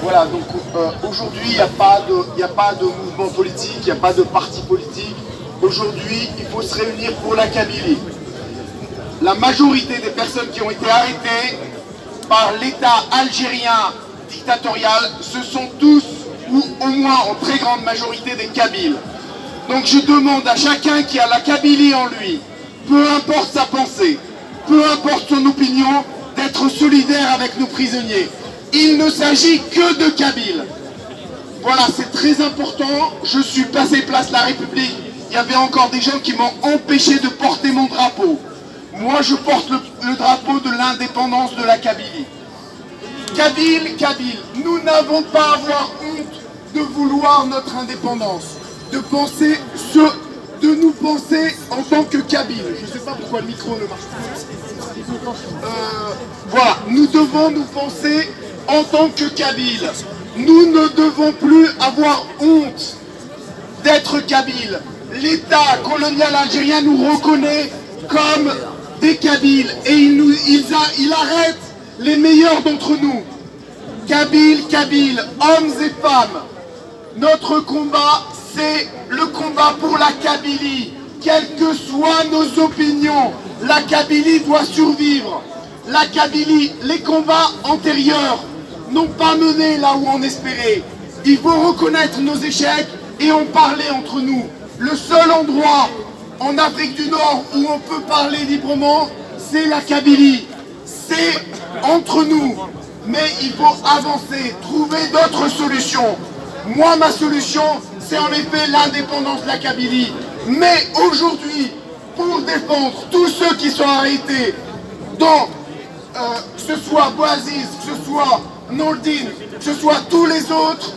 Voilà, donc aujourd'hui, il n'y a pas de mouvement politique, il n'y a pas de parti politique. Aujourd'hui, il faut se réunir pour la Kabylie. La majorité des personnes qui ont été arrêtées par l'État algérien dictatorial, ce sont tous, ou au moins en très grande majorité, des Kabyles. Donc je demande à chacun qui a la Kabylie en lui, peu importe sa pensée, peu importe son opinion, d'être solidaire avec nos prisonniers. Il ne s'agit que de Kabyles. Voilà, c'est très important. Je suis passé place de la République. Il y avait encore des gens qui m'ont empêché de porter mon drapeau. Moi, je porte le drapeau de l'indépendance de la Kabylie. Kabyles, nous n'avons pas à avoir honte de vouloir notre indépendance, de nous penser en tant que Kabyles. Je ne sais pas pourquoi le micro ne marche pas. Voilà, nous devons nous penser en tant que Kabyles. Nous ne devons plus avoir honte d'être Kabyles. L'État colonial algérien nous reconnaît comme des Kabyles et il arrête les meilleurs d'entre nous. Kabyles, hommes et femmes, notre combat, c'est le combat pour la Kabylie. Quelles que soient nos opinions, la Kabylie doit survivre. La Kabylie, les combats antérieurs n'ont pas mené là où on espérait. Il faut reconnaître nos échecs et en parler entre nous. Le seul endroit en Afrique du Nord où on peut parler librement, c'est la Kabylie. C'est entre nous. Mais il faut avancer, trouver d'autres solutions. Moi, ma solution, c'est en effet l'indépendance de la Kabylie. Mais aujourd'hui, pour défendre tous ceux qui sont arrêtés, que ce soit Bouaziz, que ce soit Nordine, que ce soit tous les autres,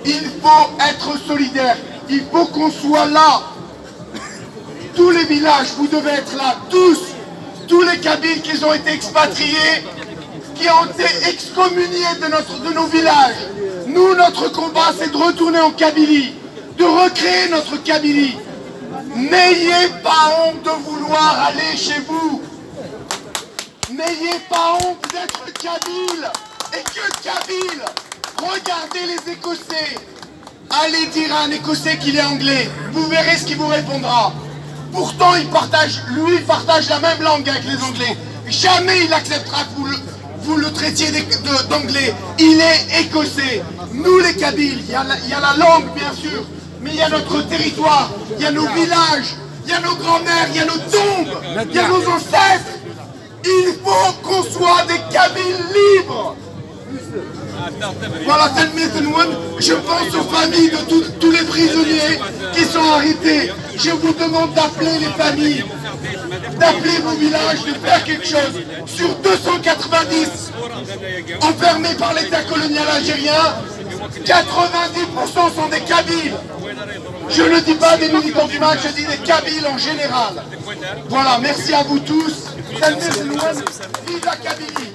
il faut être solidaire. Il faut qu'on soit là. Tous les villages, vous devez être là, tous les Kabyles qui ont été expatriés, qui ont été excommuniés de nos villages. Nous, notre combat, c'est de retourner en Kabylie, de recréer notre Kabylie. N'ayez pas honte de vouloir aller chez vous. N'ayez pas honte d'être Kabyle et que Kabyle. Regardez les Écossais. Allez dire à un Écossais qu'il est anglais. Vous verrez ce qu'il vous répondra. Pourtant, il partage la même langue avec les Anglais. Jamais il acceptera que vous le traitiez d'anglais. Il est écossais. Nous les Kabyles, il y a la langue bien sûr, mais il y a notre territoire, il y a nos villages, il y a nos grands-mères, il y a nos tombes, il y a nos ancêtres. Il faut qu'on soit des Kabyles libres. Voilà, je pense aux familles de tous les prisonniers qui sont arrêtés. Je vous demande d'appeler les familles, d'appeler vos villages, de faire quelque chose. Sur 290 enfermés par l'État colonial algérien, 90% sont des Kabyles. Je ne dis pas des militants du mal, je dis des Kabyles en général. Voilà, merci à vous tous. Vive la Kabylie.